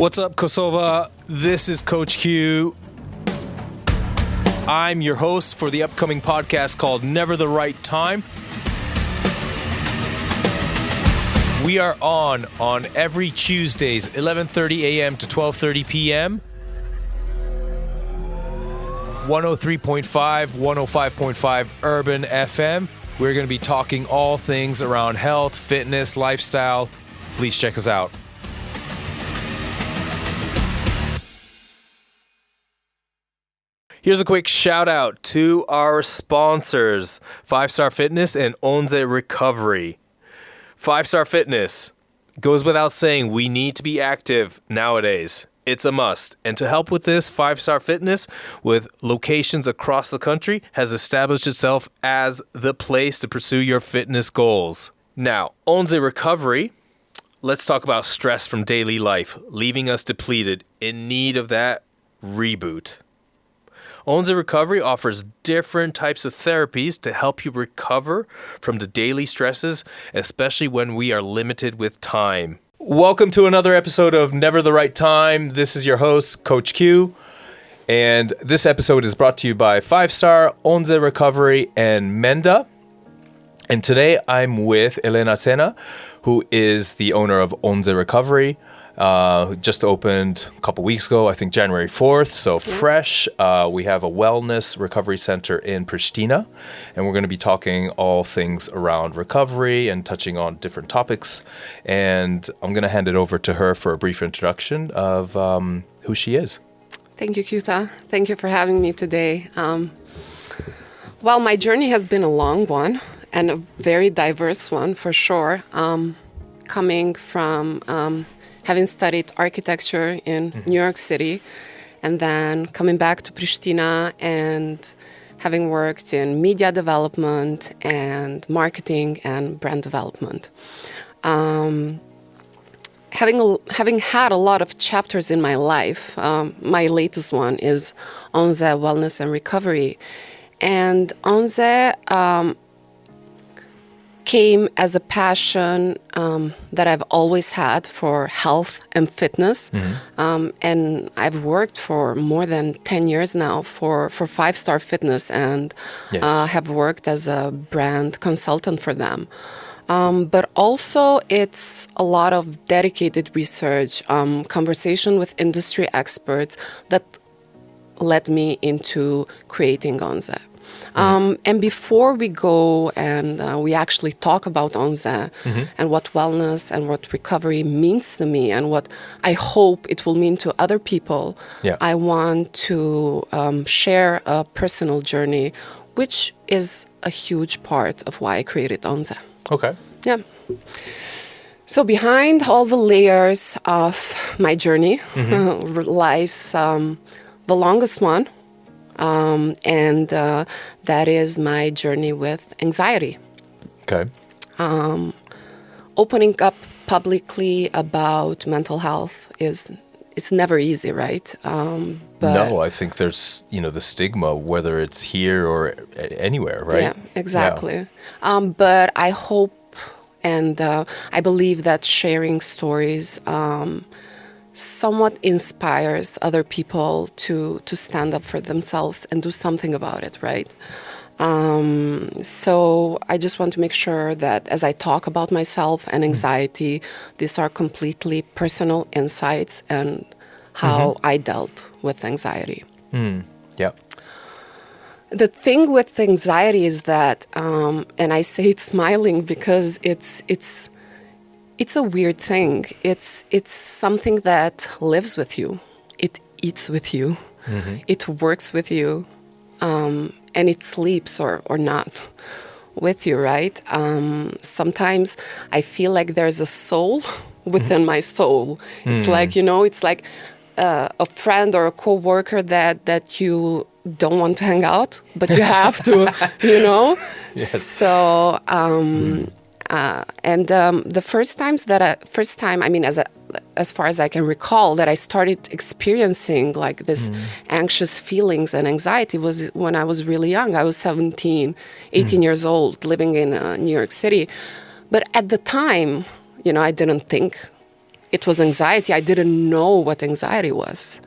What's up, Kosova? This is Coach Q. I'm your host for the upcoming podcast called Never the Right Time. We are on every Tuesdays, 11:30 a.m. to 12:30 p.m. 103.5, 105.5 Urban FM. We're going to be talking all things around health, fitness, lifestyle. Please check us out. Here's a quick shout out to our sponsors, 5-Star Fitness and Onze Recovery. 5-Star Fitness. Goes without saying, we need to be active nowadays. It's a must. And to help with this, 5-Star Fitness, with locations across the country, has established itself as the place to pursue your fitness goals. Now, Onze Recovery, let's talk about stress from daily life, leaving us depleted, in need of that reboot. Onze Recovery offers different types of therapies to help you recover from the daily stresses, especially when we are limited with time. Welcome to another episode of Never the Right Time. This is your host, Coach Q, and this episode is brought to you by 5-Star, Onze Recovery, and Menda. And today I'm with Elena Cena, who is the owner of Onze Recovery. Just opened a couple weeks ago, I think January 4th, so fresh. We have a wellness recovery center in Pristina, and we're going to be talking all things around recovery and touching on different topics. And I'm going to hand it over to her for a brief introduction of who she is. Thank you, Kyuta. Thank you for having me today. Well, my journey has been a long one and a very diverse one for sure. Coming from having studied architecture in New York City, and then coming back to Pristina and having worked in media development and marketing and brand development. Having had a lot of chapters in my life, my latest one is Onze Wellness and Recovery. And Onze came as a passion that I've always had for health and fitness. And I've worked for more than 10 years now for 5-Star Fitness and have worked as a brand consultant for them. But also it's a lot of dedicated research, conversation with industry experts that led me into creating Onze. And before we go and we actually talk about Onze and what wellness and what recovery means to me and what I hope it will mean to other people, I want to share a personal journey, which is a huge part of why I created Onze. Okay. Yeah. So behind all the layers of my journey lies the longest one. And that is my journey with anxiety. Okay. Opening up publicly about mental health it's never easy, right? But no, I think there's, the stigma, whether it's here or anywhere, right? Yeah, exactly. Yeah. But I hope and I believe that sharing stories somewhat inspires other people to stand up for themselves and do something about it, right? So I just want to make sure that as I talk about myself and anxiety, these are completely personal insights and how I dealt with anxiety. Yeah. The thing with anxiety is that, and I say it smiling because it's a weird thing. It's something that lives with you. It eats with you. It works with you. And it sleeps or not with you, right? Sometimes I feel like there's a soul within my soul. It's like, it's like a friend or a coworker that you don't want to hang out, but you have to, Yes. So, the first time, I mean, as far as I can recall, that I started experiencing like this anxious feelings and anxiety was when I was really young. I was 17, 18 years old, living in New York City. But at the time, I didn't think it was anxiety. I didn't know what anxiety was.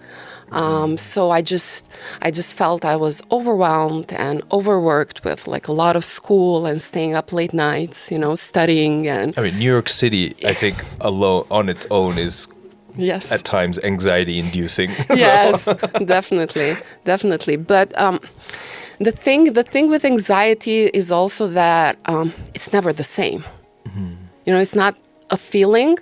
So I just felt I was overwhelmed and overworked with like a lot of school and staying up late nights, studying and I mean, New York City, I think alone on its own is yes, at times anxiety inducing. yes, definitely. But the thing with anxiety is also that it's never the same. It's not a feeling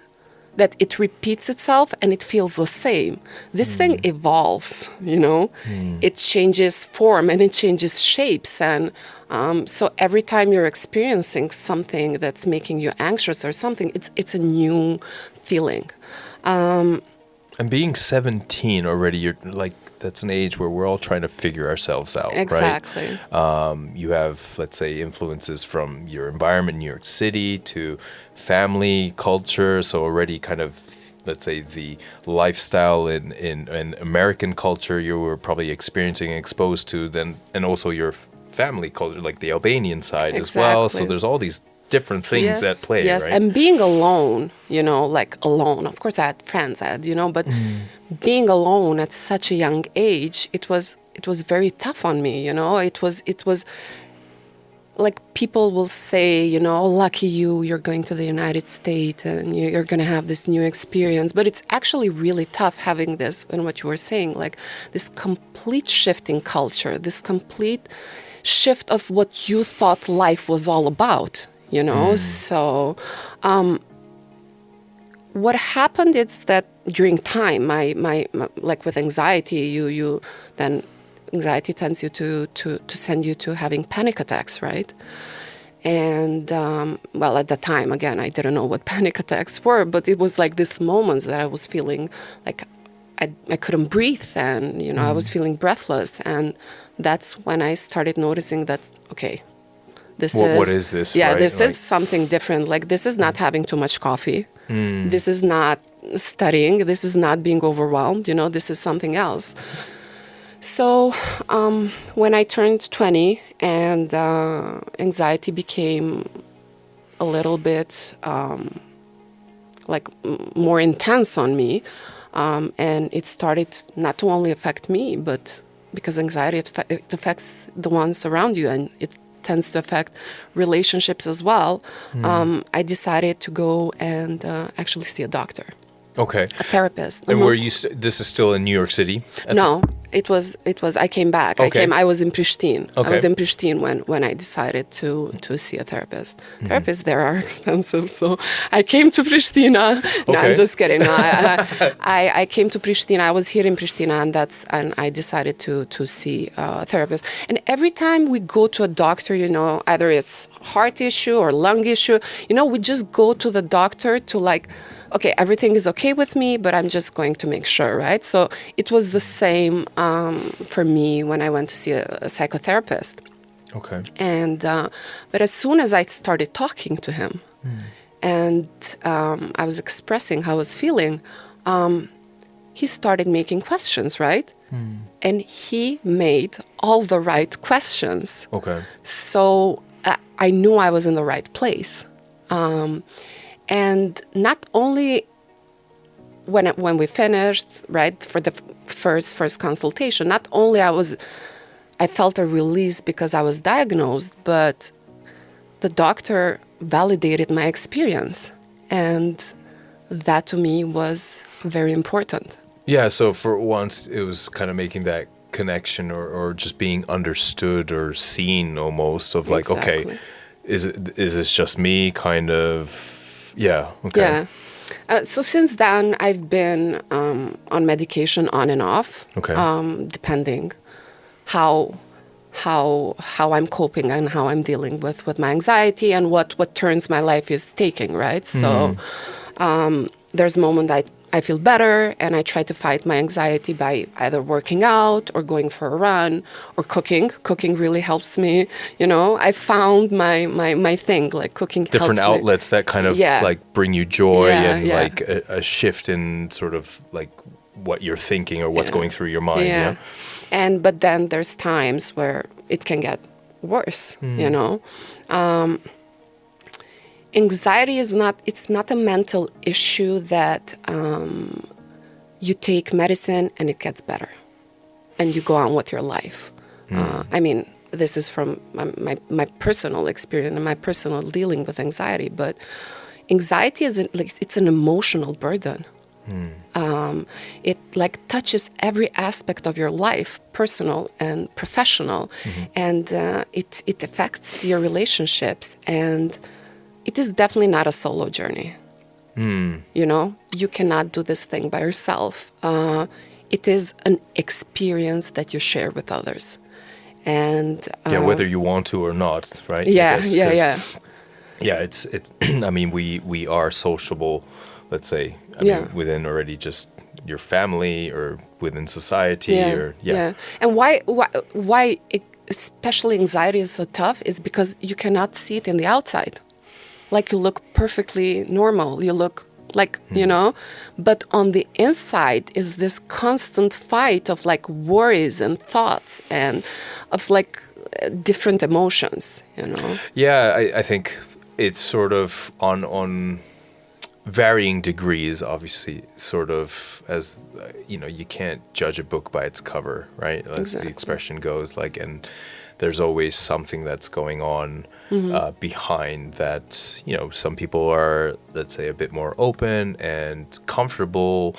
that it repeats itself and it feels the same. This thing evolves, It changes form and it changes shapes. And so every time you're experiencing something that's making you anxious or something, it's a new feeling. And being 17 already, you're like, that's an age where we're all trying to figure ourselves out, Exactly. right? You have, let's say, influences from your environment in New York City to family, culture. So already kind of, let's say, the lifestyle in American culture you were probably experiencing and exposed to, then, and also your family culture, like the Albanian side as well. So there's all these different things at play, yes. right? And being alone, like alone. Of course, I had friends, but being alone at such a young age, it was very tough on me. It was like people will say, oh, lucky you're going to the United States and you're going to have this new experience. But it's actually really tough having this, and what you were saying, like this complete shift in culture, this complete shift of what you thought life was all about. So what happened is that during time, my like with anxiety, you then anxiety tends you to send you to having panic attacks, right? And well, at the time, again, I didn't know what panic attacks were, but it was like these moments that I was feeling like I couldn't breathe, and I was feeling breathless, and that's when I started noticing that okay. What is this? Yeah, right? this is something different. Like, this is not having too much coffee. This is not studying. This is not being overwhelmed. This is something else. So when I turned 20 and anxiety became a little bit more intense on me, and it started not to only affect me, but because anxiety, it affects the ones around you, and it tends to affect relationships as well. I decided to go and actually see a doctor. Okay. A therapist. And were you? This is still in New York City? No, it was. I came back. Okay. I was in Pristina. Okay. I was in Pristina when I decided to see a therapist. Therapists there are expensive, so I came to Pristina. No, Okay. I'm just kidding. No, I came to Pristina. I was here in Pristina, and I decided to see a therapist. And every time we go to a doctor, either it's heart issue or lung issue, we just go to the doctor to like, okay, everything is okay with me, but I'm just going to make sure, right? So it was the same for me when I went to see a psychotherapist. Okay. And but as soon as I started talking to him, and I was expressing how I was feeling, he started making questions, right? And he made all the right questions. Okay. So I knew I was in the right place. And not only when we finished, right, for the first consultation, not only I felt a release because I was diagnosed, but the doctor validated my experience. And that to me was very important. Yeah, so for once it was kind of making that connection or just being understood or seen almost of like, Exactly. okay, is this just me kind of... Yeah. Okay. Yeah. So since then, I've been on medication on and off, Okay. Depending how I'm coping and how I'm dealing with my anxiety and what turns my life is taking, right? So there's a moment I feel better and I try to fight my anxiety by either working out or going for a run or cooking. Cooking really helps me. I found my thing, like cooking Different helps outlets that kind of Yeah. like bring you joy Yeah, and yeah. like a shift in sort of like what you're thinking or what's Yeah. going through your mind. Yeah. But then there's times where it can get worse, anxiety is not a mental issue that you take medicine and it gets better and you go on with your life. I mean, this is from my personal experience and my personal dealing with anxiety, but anxiety it's an emotional burden. It like touches every aspect of your life, personal and professional, and it affects your relationships, and it is definitely not a solo journey. You know, you cannot do this thing by yourself. It is an experience that you share with others. And whether you want to or not, right? Yeah, I guess, yeah. Yeah, it's I mean, we are sociable, let's say. I mean, within already just your family or within society or And why especially anxiety is so tough is because you cannot see it in the outside. Like you look perfectly normal, you look like, you know, but on the inside is this constant fight of like worries and thoughts and of like different emotions, you know? Yeah, I think it's sort of on varying degrees, obviously, sort of as, you know, you can't judge a book by its cover, right? As the expression goes, like, and there's always something that's going on behind that. You know, some people are, let's say, a bit more open and comfortable.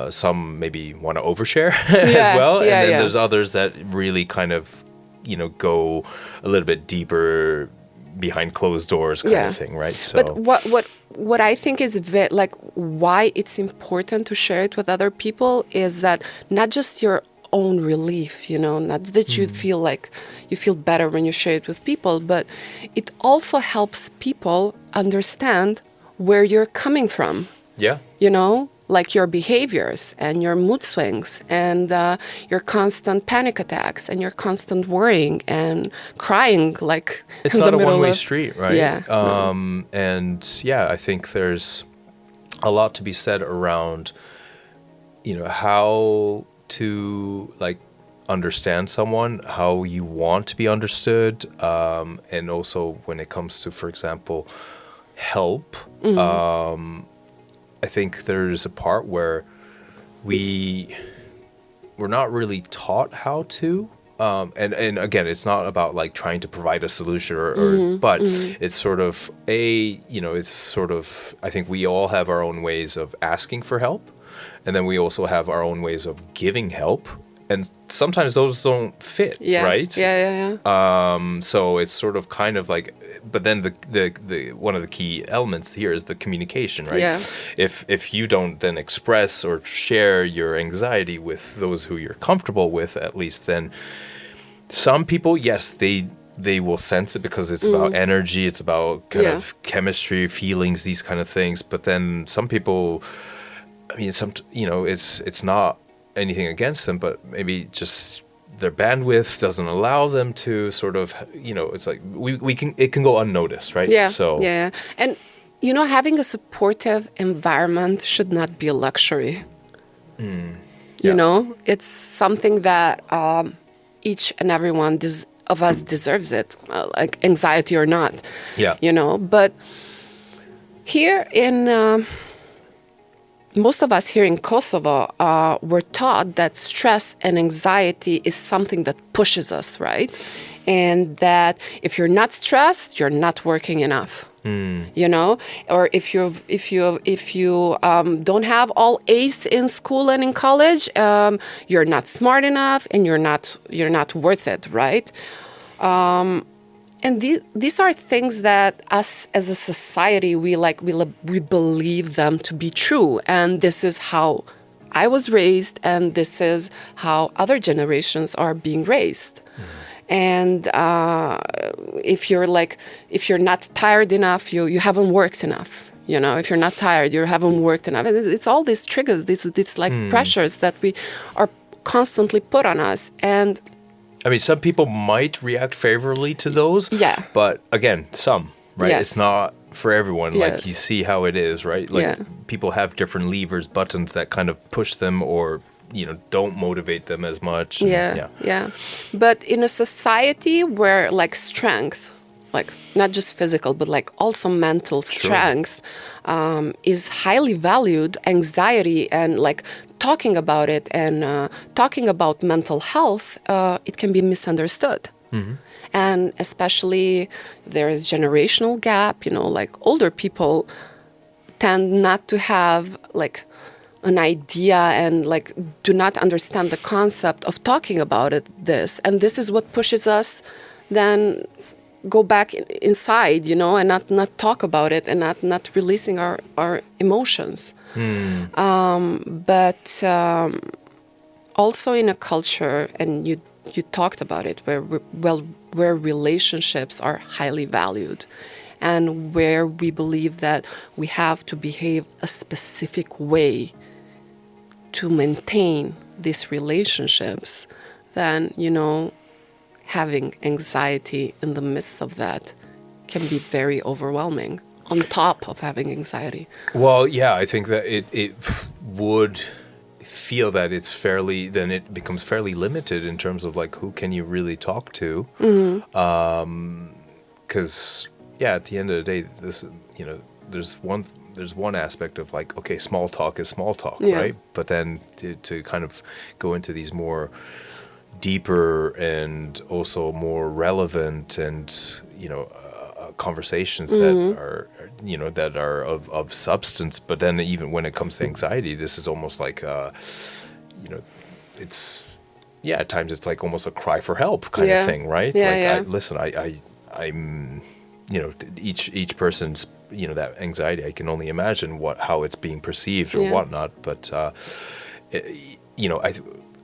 Some maybe want to overshare as well. And then there's others that really kind of, you know, go a little bit deeper behind closed doors kind of thing, right? So, but what I think is like why it's important to share it with other people is that not just your own relief, you know, not that you feel like you feel better when you share it with people, but it also helps people understand where you're coming from. Yeah. You know, like your behaviors and your mood swings and your constant panic attacks and your constant worrying and crying, like it's in not the a middle one-way of, street, right? Yeah. And yeah, I think there's a lot to be said around, you know, how to like understand someone, how you want to be understood, and also when it comes to, for example, help. I think there's a part where we're not really taught how to. And again, it's not about like trying to provide a solution but it's sort of it's sort of, I think we all have our own ways of asking for help. And then we also have our own ways of giving help. And sometimes those don't fit, right? Yeah. So it's sort of kind of like, but then the one of the key elements here is the communication, right? Yeah. If you don't then express or share your anxiety with those who you're comfortable with, at least, then some people, yes, they will sense it because it's about energy, it's about kind of chemistry, feelings, these kind of things. But then some people, I mean, it's not anything against them, but maybe just their bandwidth doesn't allow them to sort of, it's like it can go unnoticed, right? Yeah. So yeah. And having a supportive environment should not be a luxury. You know, it's something that each and every one of us deserves it, like anxiety or not. Yeah. But here in most of us here in Kosovo were taught that stress and anxiety is something that pushes us, right? And that if you're not stressed, you're not working enough. Or if you don't have all A's in school and in college, you're not smart enough and you're not worth it, right? And these are things that us as a society, we believe them to be true. And this is how I was raised, and this is how other generations are being raised. And if you're not tired enough, you haven't worked enough. If you're not tired, you haven't worked enough. It's all these triggers, these like pressures that we are constantly put on us. And I mean, some people might react favorably to those. Yeah. But again, some, right? Yes. It's not for everyone. Yes. Like, you see how it is, right? Like, people have different levers, buttons that kind of push them or, don't motivate them as much. Yeah. But in a society where like strength like not just physical, but like also mental strength, is highly valued. Anxiety and like talking about it and talking about mental health, it can be misunderstood. And especially there is generational gap, like older people tend not to have like an idea and like do not understand the concept of talking about this. And this is what pushes us then go back inside, and not talk about it and not releasing our emotions. But also in a culture, and you talked about it, where relationships are highly valued and where we believe that we have to behave a specific way to maintain these relationships, then, having anxiety in the midst of that can be very overwhelming on top of having anxiety. Well, yeah, I think that it would feel that then it becomes fairly limited in terms of like who can you really talk to. Because at the end of the day, this, there's one aspect of like, okay, small talk is small talk, right? But then to kind of go into these more deeper and also more relevant and conversations that are of substance. But then even when it comes to anxiety, this is almost like it's at times it's like almost a cry for help kind of thing, right? I'm each person's that anxiety, I can only imagine how it's being perceived or whatnot. But I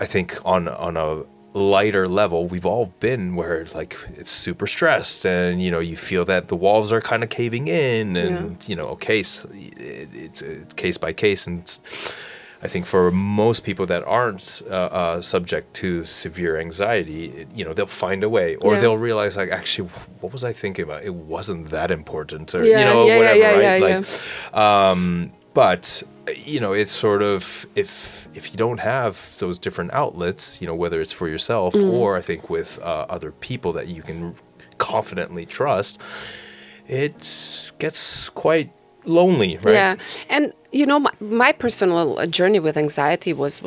think on a lighter level, we've all been where like it's super stressed and you feel that the walls are kind of caving in and it's case by case. And I think for most people that aren't subject to severe anxiety, they'll find a way, or they'll realize like, actually, what was I thinking about? It wasn't that important, or whatever, right? But it's sort of if you don't have those different outlets, whether it's for yourself or I think with other people that you can confidently trust, it gets quite lonely, right? Yeah, and my personal journey with anxiety was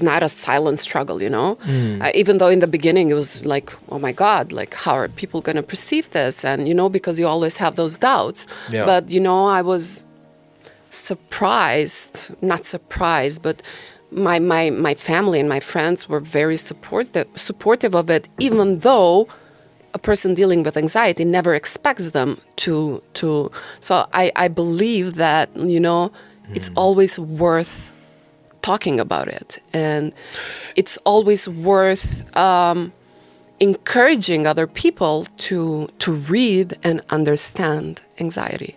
not a silent struggle. Even though in the beginning it was like, oh my God, like how are people going to perceive this? And because you always have those doubts. Yeah. But I was not surprised, but my family and my friends were very supportive of it, even though a person dealing with anxiety never expects them to. So I believe that, it's always worth talking about it. And it's always worth encouraging other people to read and understand anxiety.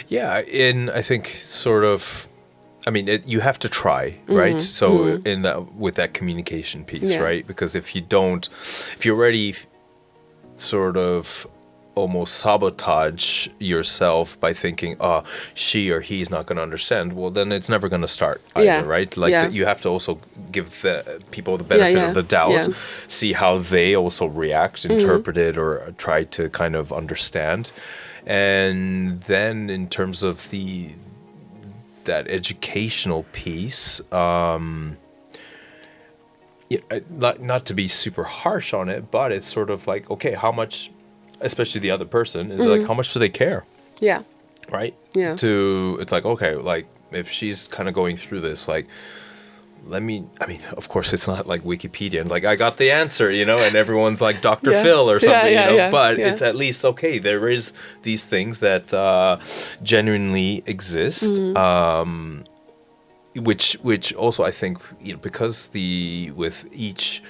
Yeah, and I think sort of, you have to try, right? So with that communication piece, right? Because if you already sort of almost sabotage yourself by thinking, oh, she or he's not going to understand, well, then it's never going to start either, right? Like you have to also give the people the benefit of the doubt, see how they also react, interpret it, or try to kind of understand. And then in terms of that educational piece, not to be super harsh on it, but it's sort of like, okay, how much, especially the other person, is like, how much do they care? Yeah. Right? Yeah. It's like, okay, like if she's kind of going through this, like, of course it's not like Wikipedia and like, I got the answer, and everyone's like Dr. Phil or something, but it's at least, okay, there is these things that genuinely exist, which also I think, because with each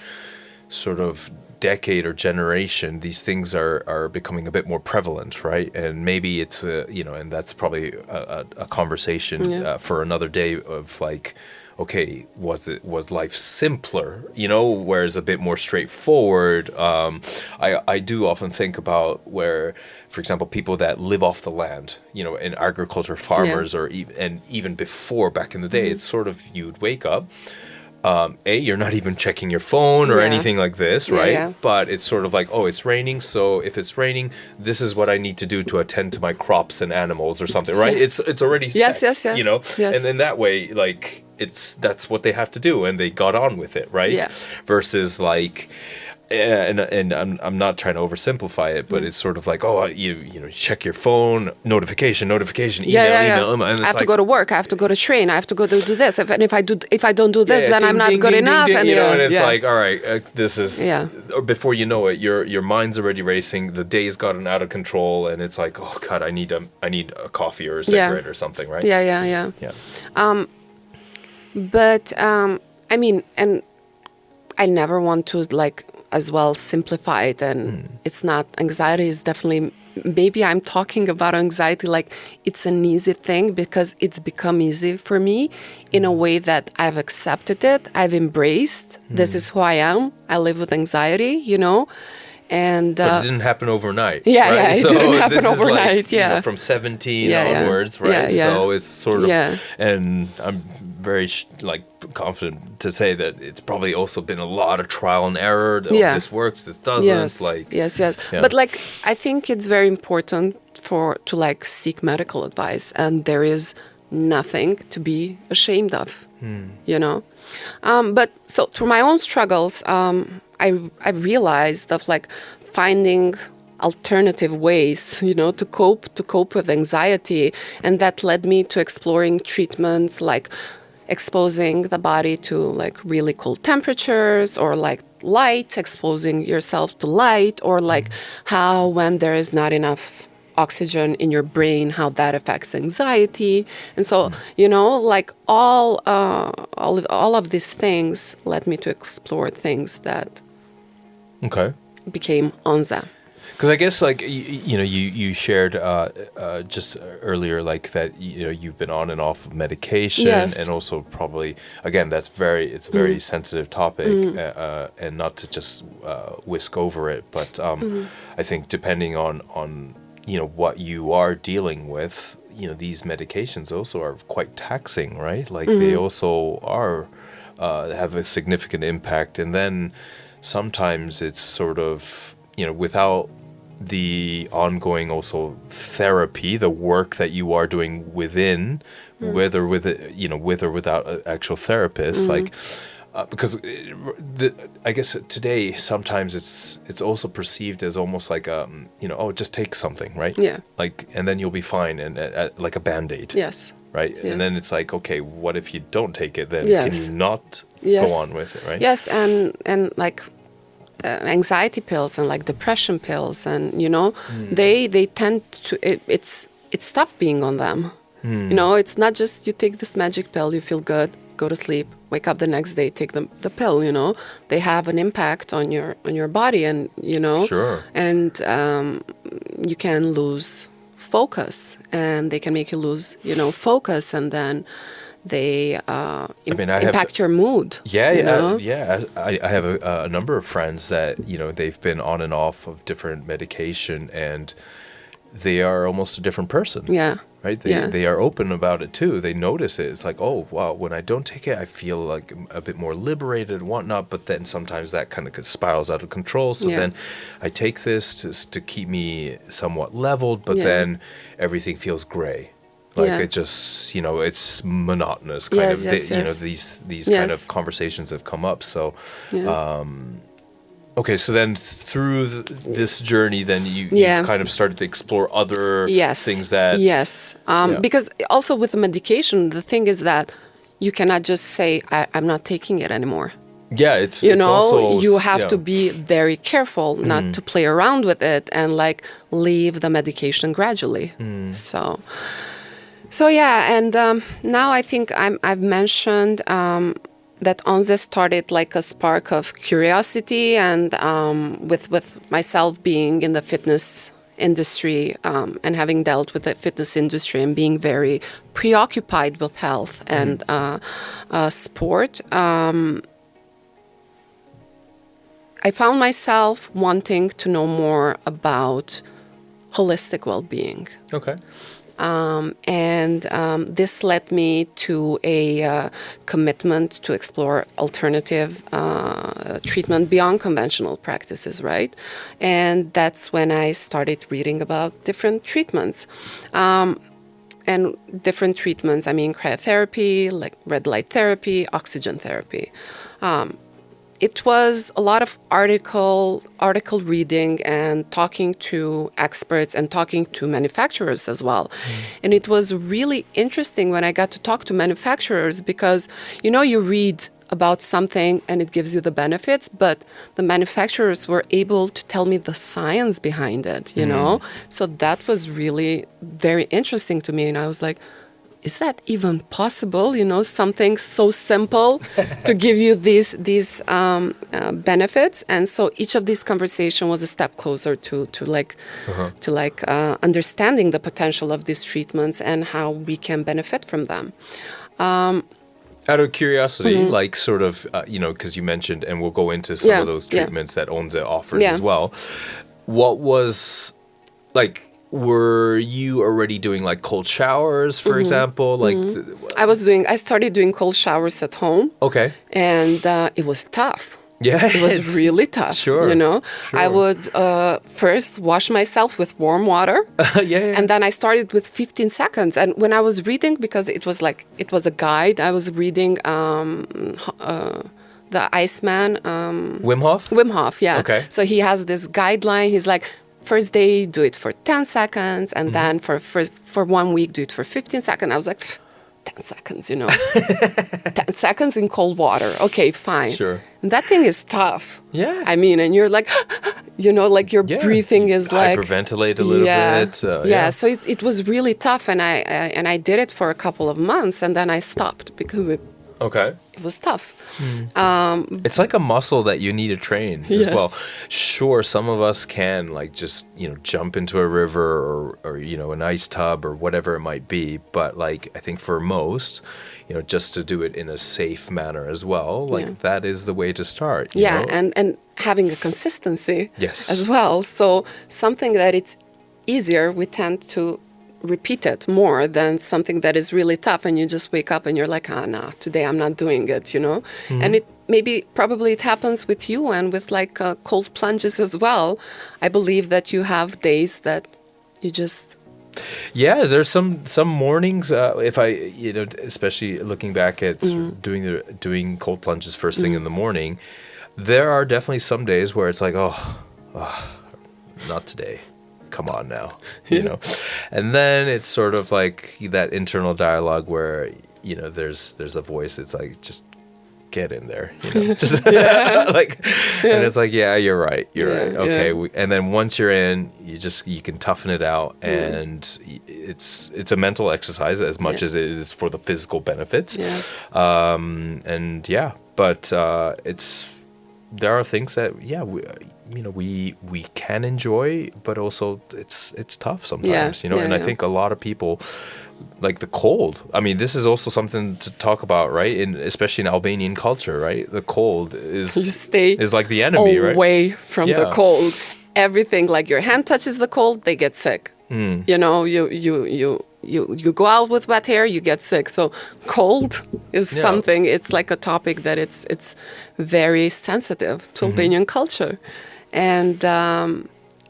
sort of decade or generation, these things are becoming a bit more prevalent, right? And maybe it's and that's probably a conversation for another day of like, okay, was life simpler, whereas a bit more straightforward. I do often think about where, for example, people that live off the land, in agriculture, farmers, or even before, back in the day, it's sort of, you'd wake up, you're not even checking your phone or Yeah. anything like this, Yeah, right? yeah. But it's sort of like, oh, it's raining, so if it's raining, this is what I need to do to attend to my crops and animals or something, right? Yes. It's already Yes, set, yes, yes. you know? Yes. And in that way, like, that's what they have to do, and they got on with it, right? Yeah. Versus like, and I'm not trying to oversimplify it, but it's sort of like, oh, you know, check your phone, notification, email, email, and it's I have to like, go to work. I have to go to train. I have to go to do this. If I don't do this, then I'm ding, not ding, good ding, enough. ding, And you know, yeah, and it's yeah. like, all right, this is. Yeah. Or before you know it, your mind's already racing. The day's gotten out of control, and it's like, oh God, I need a coffee or a cigarette or something, right? Yeah, yeah, yeah. Yeah. But I mean, and I never want to like as well simplify it. And it's not, anxiety is definitely, maybe I'm talking about anxiety like it's an easy thing because it's become easy for me in a way that I've accepted it, I've embraced. This is who I am. I live with anxiety, you know. And But it didn't happen overnight. yeah, right? yeah, it So didn't happen this is like, overnight, you know, yeah. from 17 Yeah, yeah. onwards, right? Yeah, yeah. So it's sort of, Yeah. and I'm very like confident to say that it's probably also been a lot of trial and error. Oh, Yeah. this works, this doesn't. Yes, Like, yes. yeah. But like, I think it's very important to like seek medical advice, and there is nothing to be ashamed of, you know. But so through my own struggles, I realized of like finding alternative ways, you know, to cope with anxiety, and that led me to exploring treatments like exposing the body to like really cold temperatures, or like light, exposing yourself to light, or like how when there is not enough oxygen in your brain, how that affects anxiety. And so, you know, like all of these things led me to explore things that Okay. became Onze. Because I guess like you know you shared just earlier like that you know you've been on and off of medication, Yes. and also probably again it's a very sensitive topic, and not to just whisk over it, but I think depending on you know what you are dealing with, you know these medications also are quite taxing, right? Like they also are have a significant impact, and then sometimes it's sort of, you know, without the ongoing also therapy, the work that you are doing within, whether with it, you know, with or without an actual therapist, like because I guess today sometimes it's also perceived as almost like you know, oh, just take something, right? Yeah. Like, and then you'll be fine, and like a Band-Aid. Yes. Right. Yes. And then it's like, okay, what if you don't take it? Then Yes. can you not Yes. go on with it, right? Yes, and like anxiety pills and like depression pills, and you know, they tend to it's tough being on them. You know, it's not just you take this magic pill, you feel good, go to sleep, wake up the next day, take the pill. You know, they have an impact on your body, and you know, Sure. and you can lose focus, and they can make you lose, you know, focus, and then they impact your mood. Yeah, you know? yeah. I have a number of friends that, you know, they've been on and off of different medication, and they are almost a different person. Yeah. Right? Yeah. They are open about it too. They notice it. It's like, oh, wow, when I don't take it, I feel like a bit more liberated and whatnot. But then sometimes that kind of spirals out of control. So Yeah. then I take this to keep me somewhat leveled, but Yeah. then everything feels gray. Like Yeah. it just, you know, it's monotonous kind Yes, of. yes, You know, yes. these kind Yes. of conversations have come up. So, Yeah. okay, so then through this journey, then Yeah. you've kind of started to explore other Yes. things that. Yes. Yeah. Because also with the medication, the thing is that you cannot just say, I'm not taking it anymore. Yeah, it's You it's know, also, you have yeah. to be very careful not to play around with it and like leave the medication gradually. So yeah, and now I think I've mentioned that Onze started like a spark of curiosity, and with myself being in the fitness industry and having dealt with the fitness industry and being very preoccupied with health and sport, I found myself wanting to know more about holistic well-being. Okay. This led me to a commitment to explore alternative treatment beyond conventional practices, right? And that's when I started reading about different treatments. And different treatments, I mean cryotherapy, like red light therapy, oxygen therapy. It was a lot of article reading and talking to experts and talking to manufacturers as well. And it was really interesting when I got to talk to manufacturers because, you read about something and it gives you the benefits, but the manufacturers were able to tell me the science behind it, So that was really very interesting to me. And I was like, is that even possible? Something so simple to give you these benefits. And so each of these conversations was a step closer to understanding the potential of these treatments and how we can benefit from them. Out of curiosity, like sort of, because you mentioned, and we'll go into some of those treatments that Onze offers as well. What was like? Were you already doing like cold showers, for example? Like, I started doing cold showers at home. Okay. And it was tough. Yeah. It was really tough. Sure. I would first wash myself with warm water. Yeah. And then I started with 15 seconds. And when I was reading, because it was a guide, I was reading the Iceman. Wim Hof? Wim Hof, yeah. Okay. So he has this guideline. He's like, first day, do it for 10 seconds. And then for 1 week, do it for 15 seconds. I was like, 10 seconds, 10 seconds in cold water. Okay, fine. Sure. And that thing is tough. Yeah. I mean, and you're like, like your breathing is like... Hyperventilate a little bit. Yeah, so it was really tough. And I did it for a couple of months. And then I stopped because it was tough. It's like a muscle that you need to train as well. Sure, some of us can like just, jump into a river or an ice tub or whatever it might be. But like, I think for most, just to do it in a safe manner as well, like that is the way to start. You know? And having a consistency Yes. as well. So something that it's easier, we tend to repeat it more than something that is really tough and you just wake up and you're like, no, today I'm not doing it, And probably it happens with you and with like cold plunges as well. I believe that you have days that you just... Yeah, there's some mornings, if I, especially looking back at doing cold plunges first thing in the morning, there are definitely some days where it's like, oh not today. Come on now, and then it's sort of like that internal dialogue where there's a voice. It's like, just get in there, just and it's like, yeah, you're right, okay. And then once you're in, you can toughen it out, and it's a mental exercise as much as it is for the physical benefits. But there are things that we can enjoy, but also it's tough sometimes, and I think a lot of people like the cold. I mean, this is also something to talk about, right? Especially in Albanian culture, right? The cold is like the enemy, right? Away from the cold. Everything, like your hand touches the cold, they get sick. You go out with wet hair, you get sick. So cold is something. It's like a topic that it's very sensitive to Albanian culture. And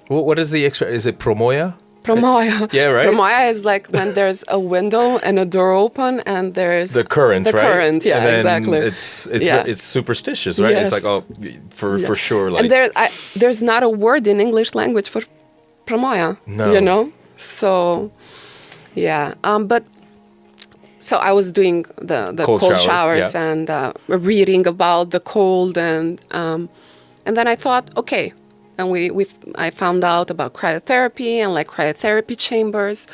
what is the is it promoja? Promoja. Yeah, right. Promoja is like when there's a window and a door open and there's the current, right? Current, yeah, and exactly. It's superstitious, right? Yes. It's like for sure. Like, and there's not a word in English language for promoja. No. So yeah, but so I was doing the cold showers and reading about the cold and then I thought, okay. And I found out about cryotherapy and like cryotherapy chambers.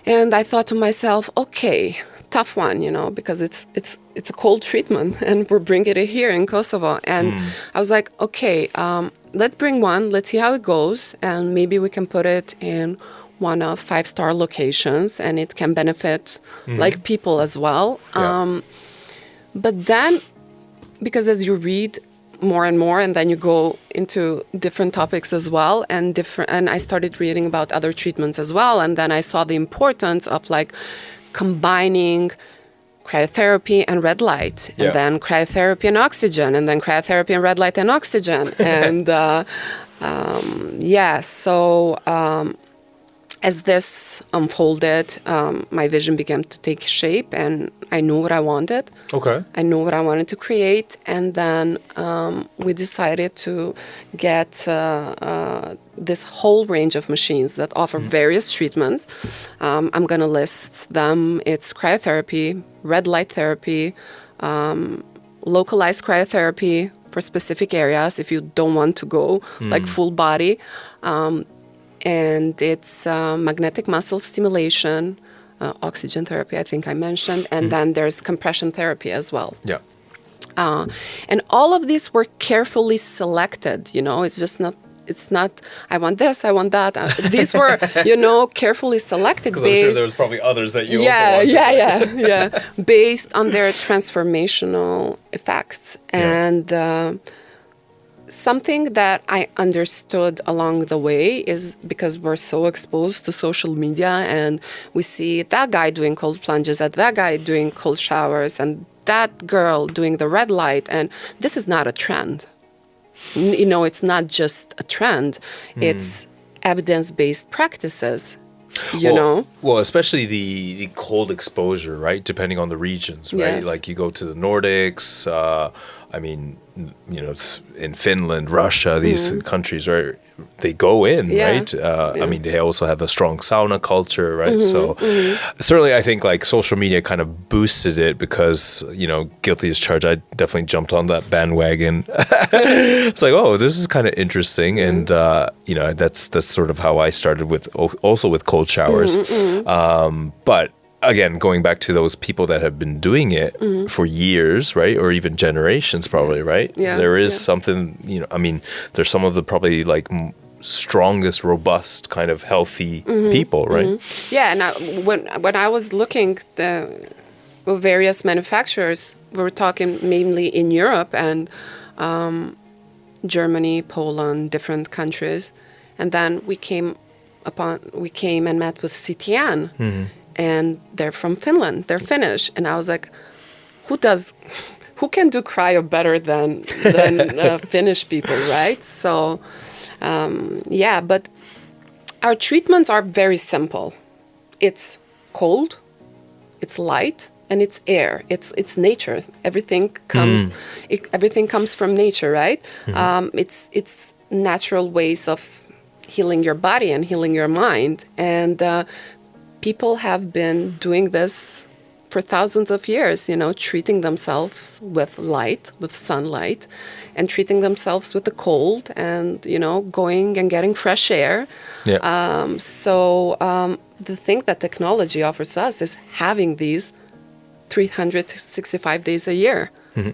And I thought to myself, okay, tough one, because it's a cold treatment and we're bringing it here in Kosovo. And I was like, okay, let's bring one. Let's see how it goes. And maybe we can put it in one of 5-star locations and it can benefit like people as well. Yeah. But then, because as you read more and more, and then you go into different topics as well, and I started reading about other treatments as well, and then I saw the importance of like combining cryotherapy and red light, and then cryotherapy and oxygen, and then cryotherapy and red light and oxygen, and so as this unfolded, my vision began to take shape, and I knew what I wanted. Okay. I knew what I wanted to create, and then we decided to get this whole range of machines that offer various treatments. I'm going to list them. It's cryotherapy, red light therapy, localized cryotherapy for specific areas if you don't want to go like full body. And it's magnetic muscle stimulation, oxygen therapy, I think I mentioned, and then there's compression therapy as well. Yeah. And all of these were carefully selected, it's not, I want this, I want that. These were, carefully selected Because I'm sure there was probably others that you also wanted. Based on their transformational effects. And something that I understood along the way is because we're so exposed to social media and we see that guy doing cold plunges and that guy doing cold showers and that girl doing the red light. And this is not a trend. It's not just a trend. It's evidence-based practices. Well, especially the cold exposure, right? Depending on the regions, right? Yes. Like you go to the Nordics, in Finland, Russia, these countries, right? They go in, right? I mean, they also have a strong sauna culture, right? So certainly I think like social media kind of boosted it because, guilty as charged, I definitely jumped on that bandwagon. It's like, oh, this is kind of interesting. And, that's sort of how I started with cold showers. But again, going back to those people that have been doing it for years, right? Or even generations probably, right? Yeah. So there is something, there's some of the probably like strongest, robust, kind of healthy people, right? Yeah, and when I was looking the various manufacturers, we were talking mainly in Europe and Germany, Poland, different countries. And then we came and met with CTN. And they're from Finland. They're Finnish. And I was like, who can do cryo better than Finnish people, right? So, but our treatments are very simple. It's cold, it's light, and it's air. It's nature. Everything comes from nature, right? It's natural ways of healing your body and healing your mind. And people have been doing this for thousands of years, treating themselves with light, with sunlight, and treating themselves with the cold and, going and getting fresh air. Yeah. The thing that technology offers us is having these 365 days a year.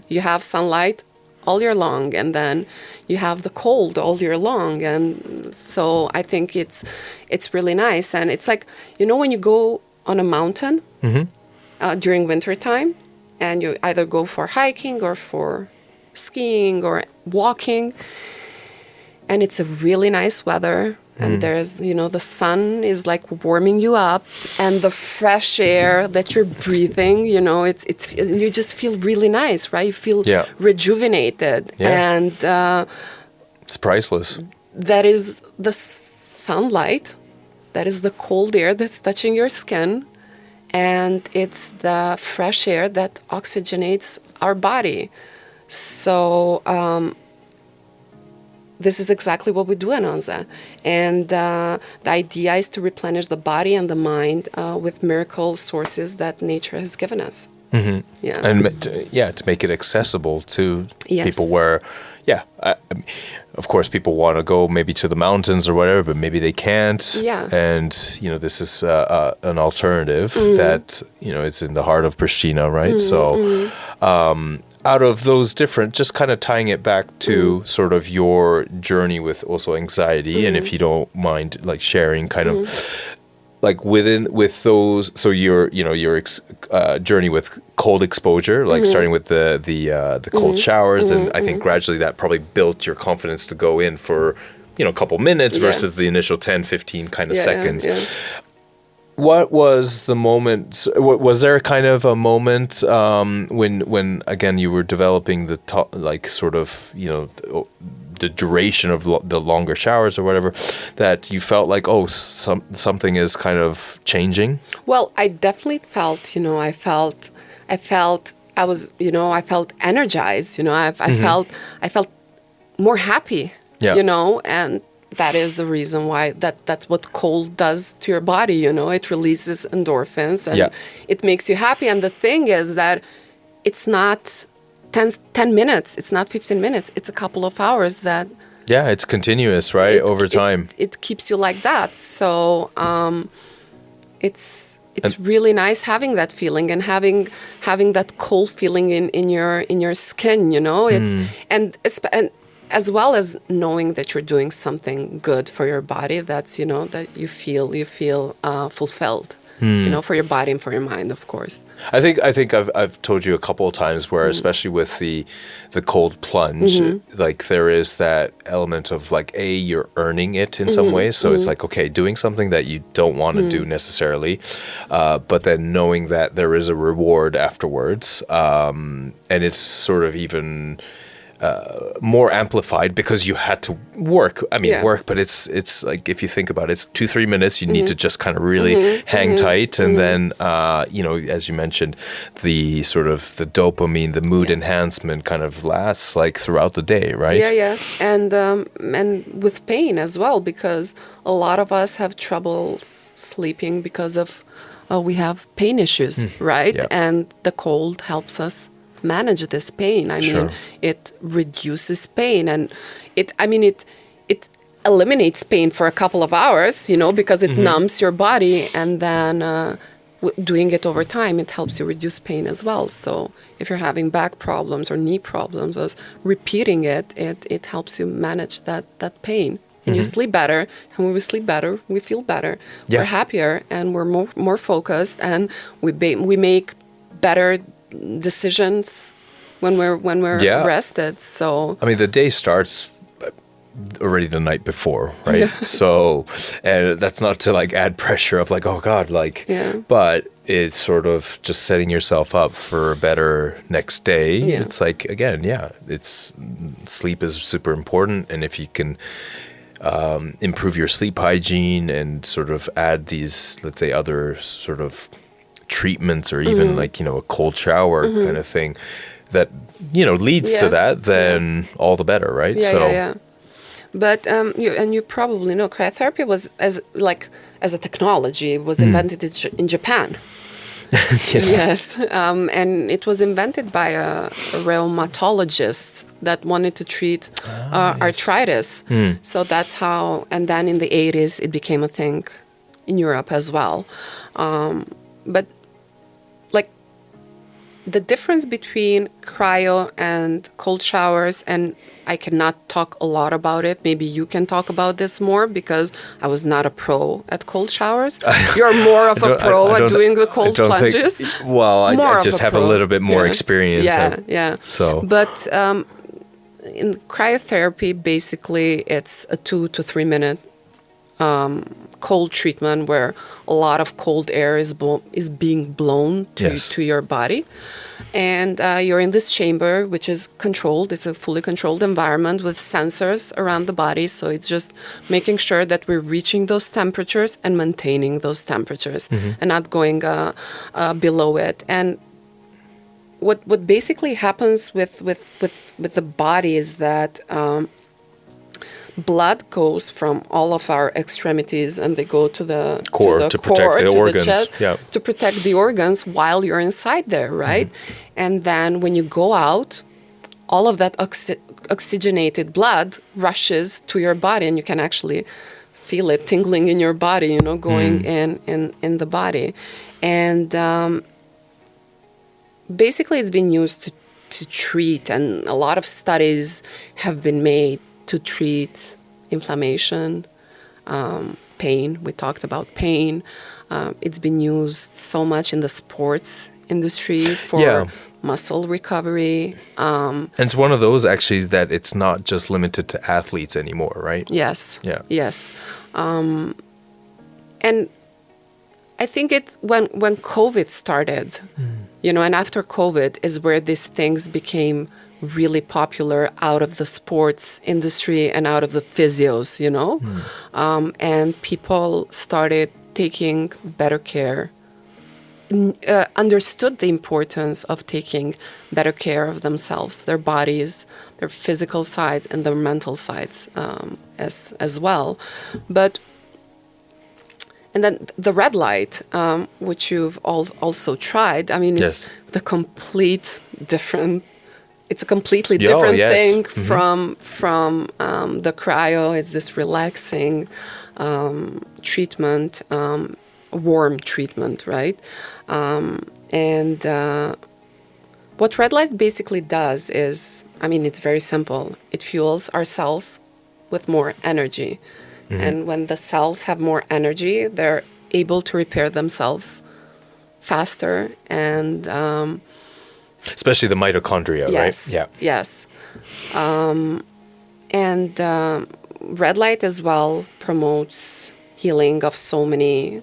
You have sunlight all year long, and then you have the cold all year long. And so I think it's really nice. And it's like, when you go on a mountain during winter time, and you either go for hiking or for skiing or walking, and it's a really nice weather, and there's, the sun is like warming you up, and the fresh air that you're breathing, it's you just feel really nice, right? You feel rejuvenated, and it's priceless. That is the sunlight, that is the cold air that's touching your skin, and it's the fresh air that oxygenates our body. So this is exactly what we do in Onze. And the idea is to replenish the body and the mind with miracle sources that nature has given us. Yeah. And to make it accessible to people where, of course, people want to go maybe to the mountains or whatever, but maybe they can't. Yeah. And, this is an alternative that, it's in the heart of Pristina, right? So out of those different, just kind of tying it back to sort of your journey with also anxiety, and if you don't mind like sharing kind of like with those, so your journey with cold exposure, like starting with the cold showers, and I think gradually that probably built your confidence to go in for a couple minutes versus the initial 10, 15 kind of seconds. Yeah. What was the moment? Was there kind of a moment when again you were developing the duration of the longer showers or whatever, that you felt like, oh, something is kind of changing? Well, I definitely felt, I felt energized, I felt more happy, and that is the reason why that's what cold does to your body, it releases endorphins and it makes you happy. And the thing is that it's not 10 minutes, it's not 15 minutes, it's a couple of hours that... Yeah, it's continuous, right? Over time. It keeps you like that. So it's really nice having that feeling and having that cold feeling in your skin, It's and as well as knowing that you're doing something good for your body, that's that you feel fulfilled. For your body and for your mind, of course. I think I've told you a couple of times where, especially with the cold plunge, like there is that element of like, you're earning it in some ways. So it's like, okay, doing something that you don't want to do necessarily, but then knowing that there is a reward afterwards, and it's sort of even more amplified because you had to work. I mean, work, but it's like, if you think about it, it's 2-3 minutes. You need to just kind of really hang tight, and then as you mentioned, the sort of the dopamine, the mood enhancement, kind of lasts like throughout the day, right? Yeah, and with pain as well, because a lot of us have trouble sleeping because of we have pain issues, right? Yeah. And the cold helps us manage this pain. I mean, it reduces pain, and it eliminates pain for a couple of hours, because it numbs your body, and then doing it over time, it helps you reduce pain as well. So if you're having back problems or knee problems, as repeating it helps you manage that pain. And you sleep better, and when we sleep better, we feel better. Yeah. We're happier, and we're more focused, and we make better decisions when we're rested. So I mean, the day starts already the night before, right? So, and that's not to like add pressure of like, oh God, like, but it's sort of just setting yourself up for a better next day. It's like, again, it's sleep is super important, and if you can improve your sleep hygiene and sort of add these, let's say, other sort of treatments, or even like a cold shower kind of thing that leads to that, then all the better, right? But you probably know cryotherapy was as a technology was invented in Japan. Yes. And it was invented by a rheumatologist that wanted to treat arthritis. So that's how, and then in the 80s it became a thing in Europe as well. But like the difference between cryo and cold showers, and I cannot talk a lot about it. Maybe you can talk about this more, because I was not a pro at cold showers. You're more of a pro at doing the cold plunges. I just have a little bit more experience. So, but in cryotherapy, basically, it's a 2 to 3 minute cold treatment where a lot of cold air is being blown to your body. And you're in this chamber, which is controlled. It's a fully controlled environment with sensors around the body. So it's just making sure that we're reaching those temperatures and maintaining those temperatures and not going below it. And what basically happens with the body is that blood goes from all of our extremities, and they go to the core to protect the organs, the chest, to protect the organs while you're inside there, right? And then when you go out, all of that oxygenated blood rushes to your body, and you can actually feel it tingling in your body, going in the body. And basically it's been used to treat, and a lot of studies have been made to treat inflammation, pain. We talked about pain. It's been used so much in the sports industry for Yeah. muscle recovery. And it's one of those actually that it's not just limited to athletes anymore, right? Yes. Yeah. Yes. And I think it's when COVID started, and after COVID is where these things became really popular out of the sports industry and out of the physios, and people started taking better care, understood the importance of taking better care of themselves, their bodies, their physical sides, and their mental sides as well. And then the red light, which you've also tried. I mean, it's Yes. It's a completely Yeah, different yes. thing from the cryo. It's this relaxing treatment, warm treatment, right? And what red light basically does is, I mean, it's very simple. It fuels our cells with more energy. And when the cells have more energy, they're able to repair themselves faster. And Especially the mitochondria, yes, right? Yeah. yes. And red light as well promotes healing of so many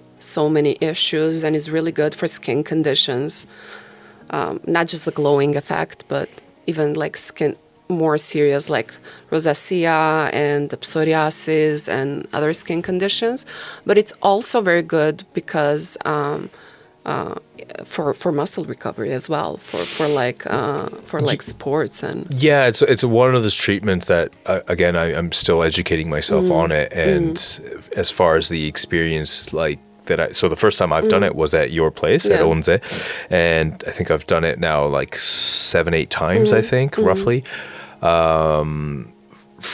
issues, and is really good for skin conditions. Not just the glowing effect, but even like skin more serious, like rosacea and psoriasis and other skin conditions. But it's also very good because for muscle recovery as well, for sports and Yeah, it's one of those treatments that again I'm still educating myself on it, and as far as the experience, like that so the first time I've done it was at your place at Onze, and I think I've done it now like 7-8 times, I think roughly.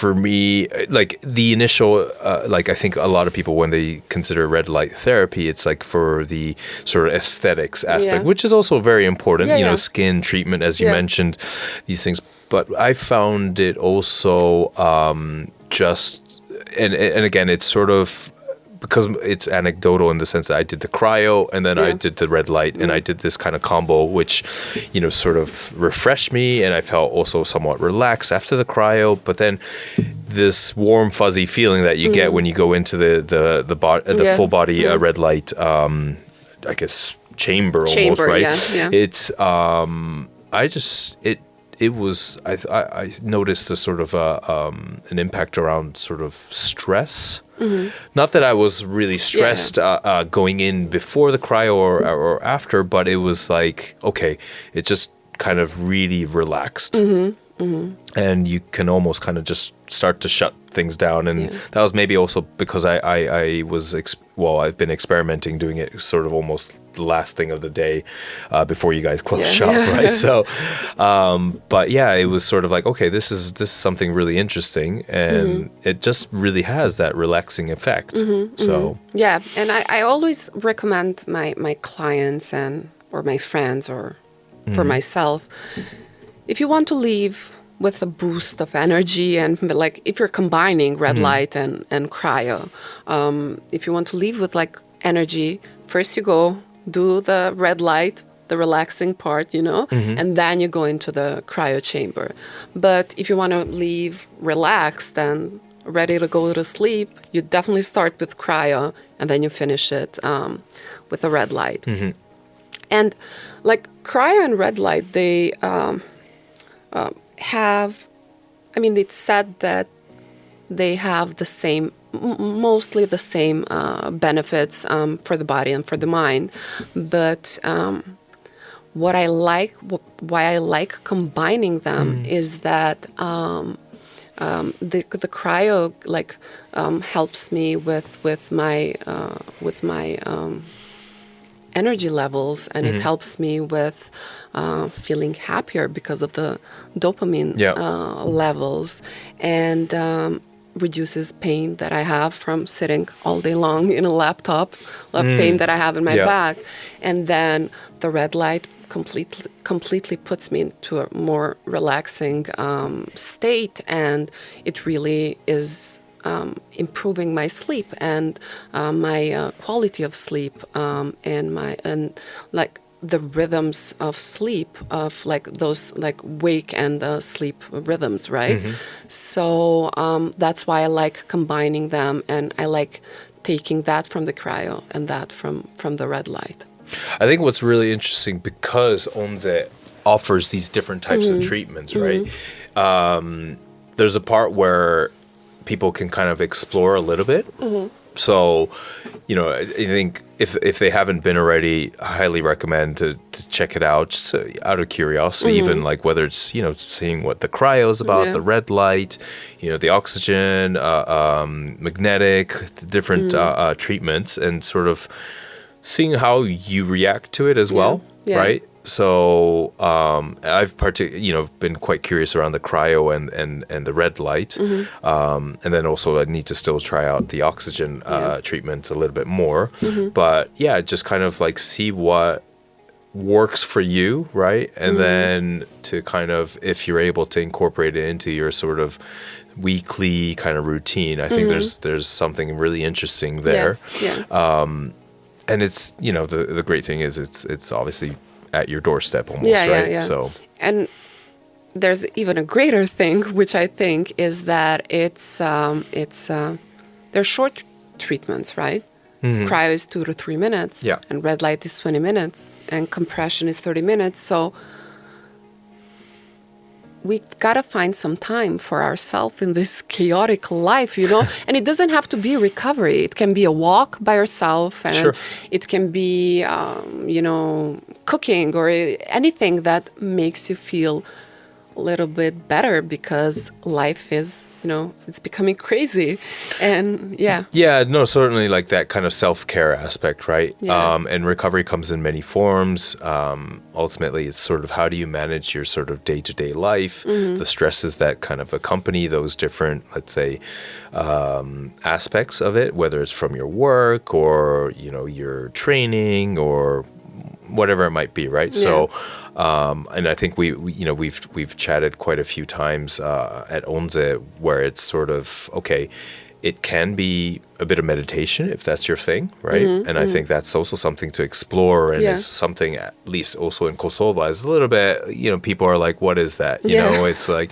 For me, like the initial, like I think a lot of people when they consider red light therapy, it's like for the sort of aesthetics aspect, which is also very important, skin treatment, as you mentioned, these things. But I found it also just, and again, it's sort of, because it's anecdotal in the sense that I did the cryo and then I did the red light and I did this kind of combo, which, sort of refreshed me, and I felt also somewhat relaxed after the cryo. But then this warm, fuzzy feeling that you get when you go into the full body red light, I guess chamber almost, right? Yeah. It's I noticed a sort of an impact around sort of stress. Not that I was really stressed going in before the cryo or after, but it was like, okay, it just kind of really relaxed. And you can almost kind of just start to shut things down. And that was maybe also because I was, I've been experimenting doing it sort of almost the last thing of the day before you guys close shop, right? So, but yeah, it was sort of like, okay, this is something really interesting, and it just really has that relaxing effect. So yeah, and I always recommend my clients or my friends or for myself, if you want to leave with a boost of energy, and like if you're combining red light and cryo, if you want to leave with like energy, first you go do the red light, the relaxing part, and then you go into the cryo chamber. But if you want to leave relaxed and ready to go to sleep, you definitely start with cryo and then you finish it with the red light. And like cryo and red light, they it's said that they have the same, mostly the same benefits for the body and for the mind. But why I like combining them is that the cryo helps me with my energy levels, and it helps me with feeling happier because of the dopamine levels, and reduces pain that I have from sitting all day long in a laptop, pain that I have in my back. And then the red light completely puts me into a more relaxing state, and it really is improving my sleep and my quality of sleep, and like the rhythms of sleep, of like those like wake and sleep rhythms, right? So that's why I like combining them, and I like taking that from the cryo and that from the red light. I think what's really interesting, because Onze offers these different types of treatments, right? There's a part where people can kind of explore a little bit. So, you know, I think if they haven't been already, I highly recommend to check it out, just out of curiosity, even like whether it's, you know, seeing what the cryo is about, the red light, you know, the oxygen, magnetic, different treatments, and sort of seeing how you react to it as well, right? So I've been quite curious around the cryo and the red light, and then also I need to still try out the oxygen treatments a little bit more. But yeah, just kind of like see what works for you, right? And then to kind of, if you're able to incorporate it into your sort of weekly kind of routine, I think there's something really interesting there. And it's, you know, the great thing is it's obviously at your doorstep almost, right? So, and there's even a greater thing, which I think is that they're short treatments, right? Cryo is 2 to 3 minutes, and red light is 20 minutes, and compression is 30 minutes. So we've got to find some time for ourselves in this chaotic life, you know? And it doesn't have to be recovery. It can be a walk by yourself, and it can be, you know, cooking or anything that makes you feel a little bit better, because life is, you know, it's becoming crazy. And no, certainly like that kind of self-care aspect, right? And recovery comes in many forms. Ultimately, it's sort of how do you manage your sort of day-to-day life, the stresses that kind of accompany those different, let's say, aspects of it, whether it's from your work or, you know, your training or whatever it might be, right? So, and I think we've chatted quite a few times at Onze, where it's sort of, okay, it can be a bit of meditation if that's your thing, right? And I think that's also something to explore, and is something, at least also in Kosovo, is a little bit, you know, people are like, what is that? You know, it's like,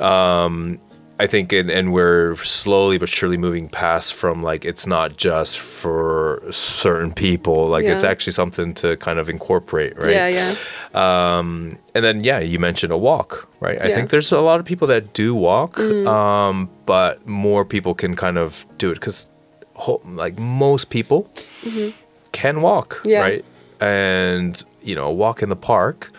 I think, and we're slowly but surely moving past from like, it's not just for certain people, like it's actually something to kind of incorporate, right? And then, you mentioned a walk, right? I think there's a lot of people that do walk, but more people can kind of do it, because like most people can walk, right? And, you know, walk in the park,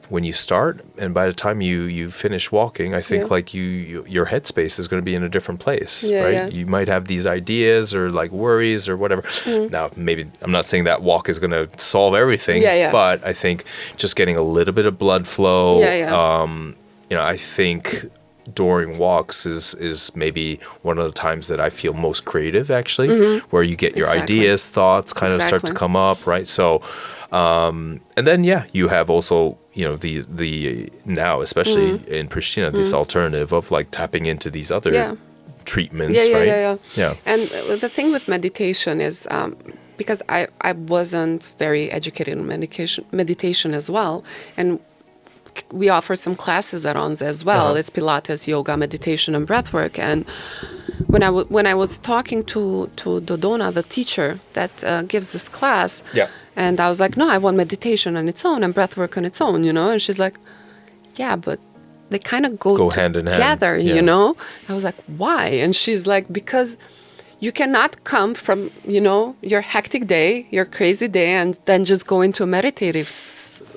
when you start, and by the time you finish walking, I think like your headspace is going to be in a different place, right? You might have these ideas or like worries or whatever. Now, maybe I'm not saying that walk is going to solve everything, but I think just getting a little bit of blood flow, you know, I think during walks is maybe one of the times that I feel most creative, actually, where you get your ideas, thoughts kind of start to come up, right? So, and then, you have also, you know, the now, especially in Pristina, this alternative of like tapping into these other treatments, right? And the thing with meditation is, because I wasn't very educated in meditation as well, and we offer some classes at Onze as well. It's Pilates, yoga, meditation, and breathwork. And when I was talking to Dodona, the teacher that gives this class, and I was like, no, I want meditation on its own and breathwork on its own, you know? And she's like, yeah, but they kind of go hand in hand together, you know? I was like, why? And she's like, because you cannot come from, you know, your hectic day, your crazy day, and then just go into a meditative,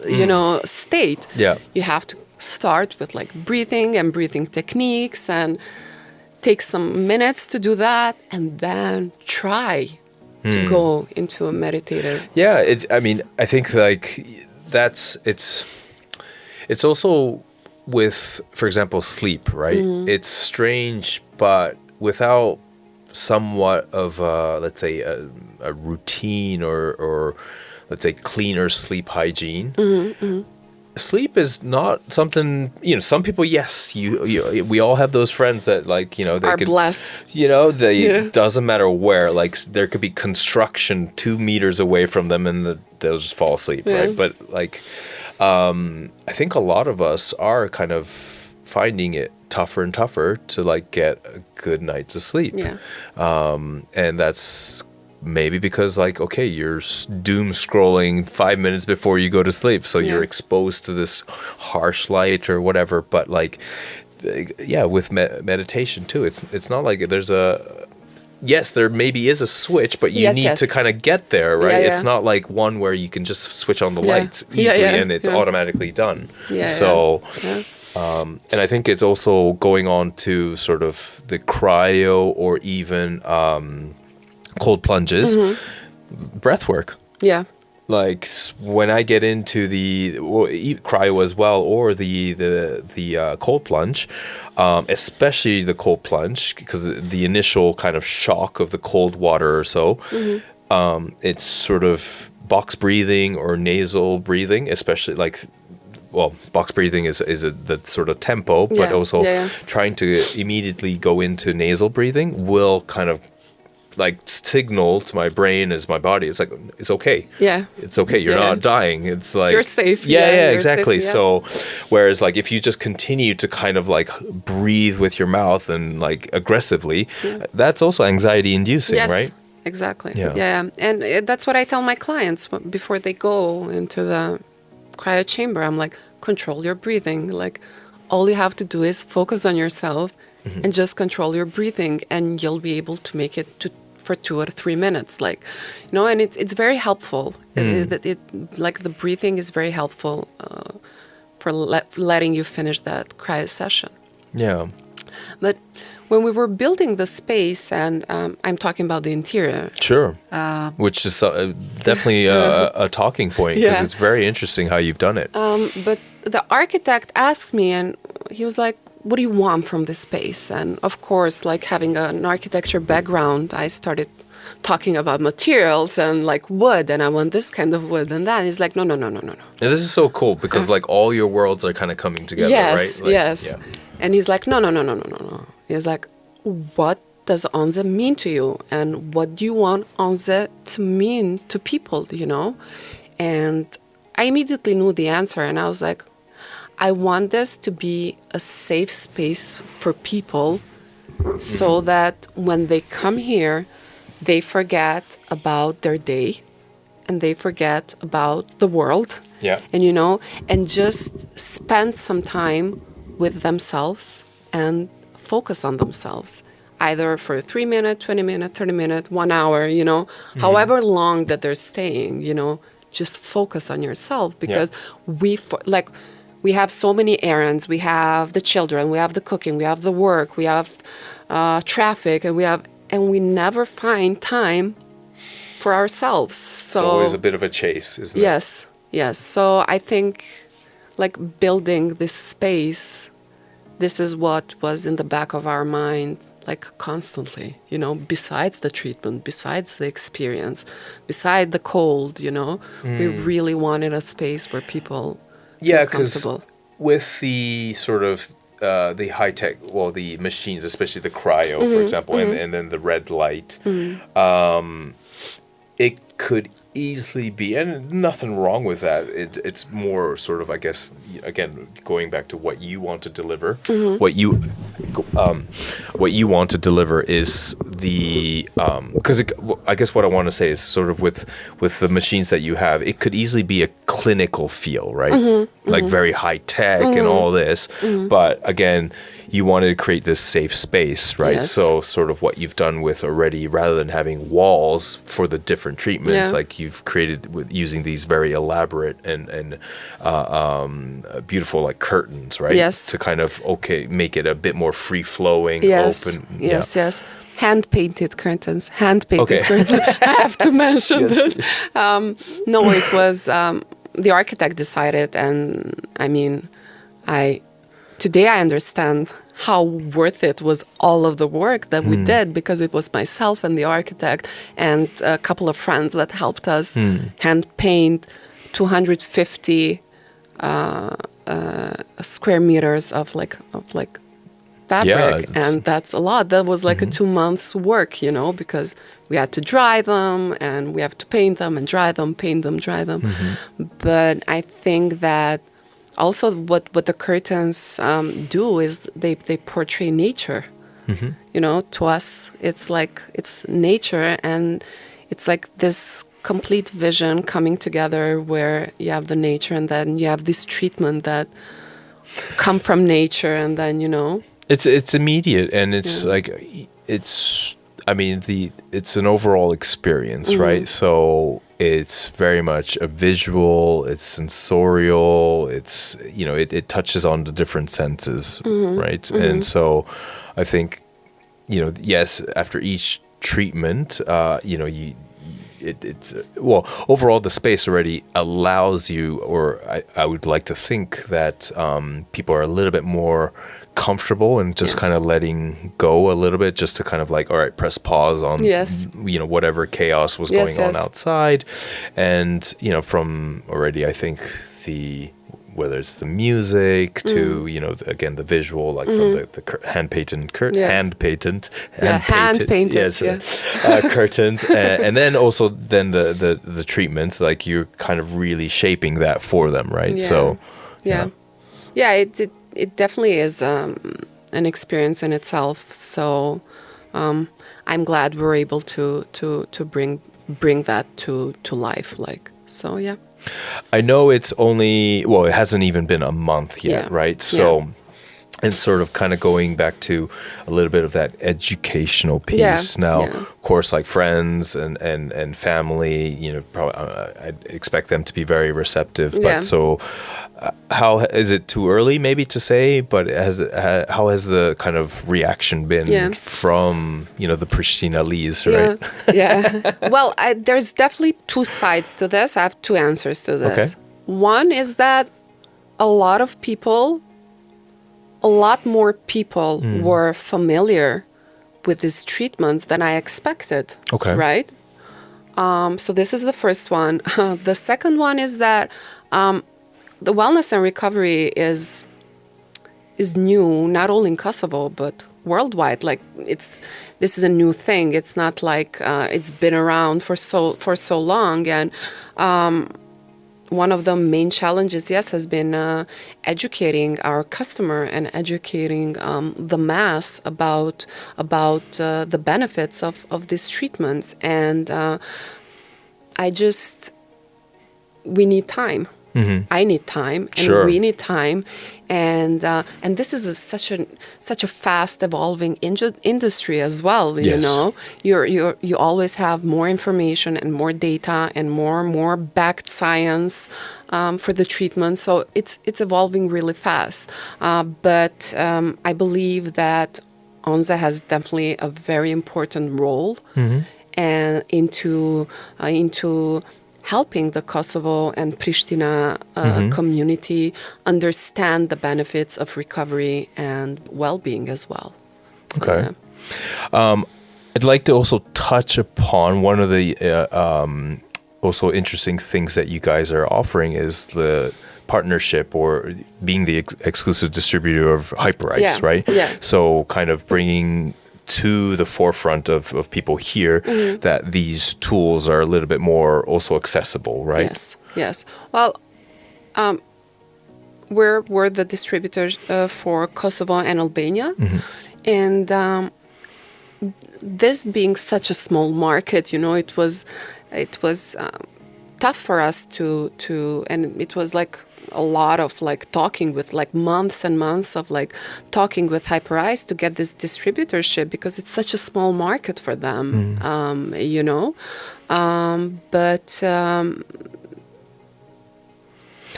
you know, state. You have to start with like breathing and breathing techniques, and take some minutes to do that, and then try to go into a meditative. I mean, I think like it's also with, for example, sleep, right? It's strange, but without somewhat of let's say a routine or let's say cleaner sleep hygiene, sleep is not something, some people, yes, we all have those friends that like, they Are could, blessed. it doesn't matter where, like there could be construction 2 meters away from them and they'll just fall asleep, right? But like, I think a lot of us are kind of finding it tougher and tougher to like get a good night's of sleep. Yeah. And that's maybe because like, okay, you're doom scrolling 5 minutes before you go to sleep. So you're exposed to this harsh light or whatever. But like, with meditation too, it's not like there's yes, there maybe is a switch, but you need to kind of get there, right? Yeah. It's not like one where you can just switch on the lights easily and it's automatically done. And I think it's also going on to sort of the cryo or even cold plunges, breath work. Yeah. Like when I get into the cryo as well, or the cold plunge, especially the cold plunge, because the initial kind of shock of the cold water or so, it's sort of box breathing or nasal breathing, especially like. Well, box breathing is the sort of tempo, but also trying to immediately go into nasal breathing will kind of like signal to my brain as my body. It's like, it's okay. Yeah. It's okay. You're not dying. It's like... You're safe. Yeah, exactly. Safe, So, whereas like if you just continue to kind of like breathe with your mouth and like aggressively, that's also anxiety inducing, right? Exactly. Yeah. And that's what I tell my clients before they go into the cryo chamber. I'm like, control your breathing. Like, all you have to do is focus on yourself and just control your breathing, and you'll be able to make it for 2 or 3 minutes. Like, and it's very helpful. Like the breathing is very helpful for letting you finish that cryo session. Yeah. But when we were building the space, and I'm talking about the interior. Sure. Which is definitely a talking point, because it's very interesting how you've done it. But the architect asked me, and he was like, what do you want from this space? And of course, like having an architecture background, I started talking about materials and like wood, and I want this kind of wood and that. And he's like, no. And this is so cool because like all your worlds are kind of coming together, right? Like, yes. Yeah. And he's like, no. He's like, what does Onze mean to you? And what do you want Onze to mean to people, And I immediately knew the answer, and I was like, I want this to be a safe space for people so that when they come here, they forget about their day and they forget about the world. Yeah. And, and just spend some time with themselves and focus on themselves, either for 3 minutes, 20 minutes, 30 minutes, 1 hour, however long that they're staying, just focus on yourself, because we have so many errands. We have the children, we have the cooking, we have the work, we have traffic, and we never find time for ourselves. So it's always a bit of a chase, isn't it? Yes. So I think like building this space, this is what was in the back of our mind, like constantly, besides the treatment, besides the experience, beside the cold, we really wanted a space where people feel comfortable. With the sort of the high tech, the machines, especially the cryo, for example, and then the red light, it could easily be, and nothing wrong with that. It's more sort of, I guess, again, going back to what you want to deliver. What you want to deliver is the because I guess what I want to say is sort of with the machines that you have, it could easily be a clinical feel, right? Like very high tech and all this, but again, you wanted to create this safe space, right? Yes. So sort of what you've done with already, rather than having walls for the different treatments, like you've created with using these very elaborate and beautiful like curtains, right? Yes. To kind of make it a bit more free flowing, open. Yes. Hand painted curtains. Curtains. I have to mention this. No, it was the architect decided, and I mean, today I understand how worth it was all of the work that we did, because it was myself and the architect and a couple of friends that helped us hand paint 250 square meters of fabric, it's- and that's a lot. That was like a 2 months work, because we had to dry them and we have to paint them and dry them, paint them, dry them. But I think that also what the curtains do is they portray nature. To us, it's nature, and it's like this complete vision coming together where you have the nature and then you have this treatment that come from nature, and then It's immediate, and it's Yeah. like it's an overall experience, right? So it's very much a visual, it's sensorial, it's it touches on the different senses, right? And so I think yes, after each treatment, it's well, overall the space already allows you, or I would like to think that people are a little bit more comfortable and just kind of letting go a little bit, just to kind of like, all right, press pause on Yes. whatever chaos was Yes, going on yes. outside. And from already, I think whether it's the music to again the visual, like from the hand painted Yes. hand painted hand-painted, curtains, and then also then the treatments, like you're kind of really shaping that for them, right? Yeah. So It definitely is an experience in itself. So I'm glad we're able to bring that to life. Yeah. I know it's it hasn't even been a month yet, Yeah. right? So it's sort of kind of going back to a little bit of that educational piece. Yeah, Now, yeah. of course, like friends and family, probably I'd expect them to be very receptive. Yeah. But so, how is it too early maybe to say? But how has the kind of reaction been Yeah. from the Pristina-Lees, right? Yeah. Well, there's definitely two sides to this. I have two answers to this. Okay. One is that a lot more people were familiar with these treatments than I expected. Okay. Right? So this is the first one. The second one is that the wellness and recovery is new, not only in Kosovo, but worldwide. This is a new thing. It's not like it's been around for so long. And one of the main challenges, yes, has been educating our customer and educating the mass about the benefits of these treatments. And we need time. I need time, and Sure. we need time, and this is such a fast evolving industry as well. Yes. You always have more information and more data and more backed science for the treatment. So it's evolving really fast. But I believe that Onze has definitely a very important role and into helping the Kosovo and Pristina community understand the benefits of recovery and well-being as well. So, Okay. yeah. I'd like to also touch upon one of the also interesting things that you guys are offering is the partnership or being the exclusive distributor of Hyperice, Yeah, right? yeah. So kind of bringing to the forefront of people here that these tools are a little bit more also accessible, right? Yes. Well, we're the distributors for Kosovo and Albania, and this being such a small market, it was tough for us to, and it was like a lot of talking with months and months of talking with Hyperice to get this distributorship because it's such a small market for them, but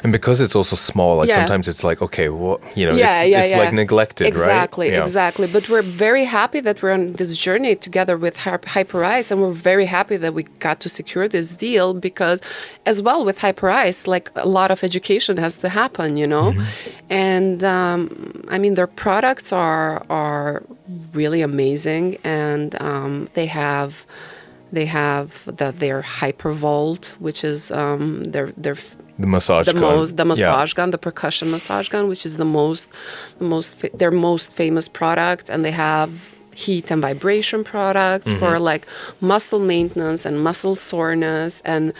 And because it's also small, Yeah. sometimes it's like, okay, well, Yeah, it's like neglected, exactly, right? Yeah. Exactly. But we're very happy that we're on this journey together with Hyperice, and we're very happy that we got to secure this deal because, as well with Hyperice, a lot of education has to happen, And their products are really amazing, and they have their Hypervolt, which is their The massage gun. the massage gun, the percussion massage gun, which is their most famous product, and they have heat and vibration products for like muscle maintenance and muscle soreness and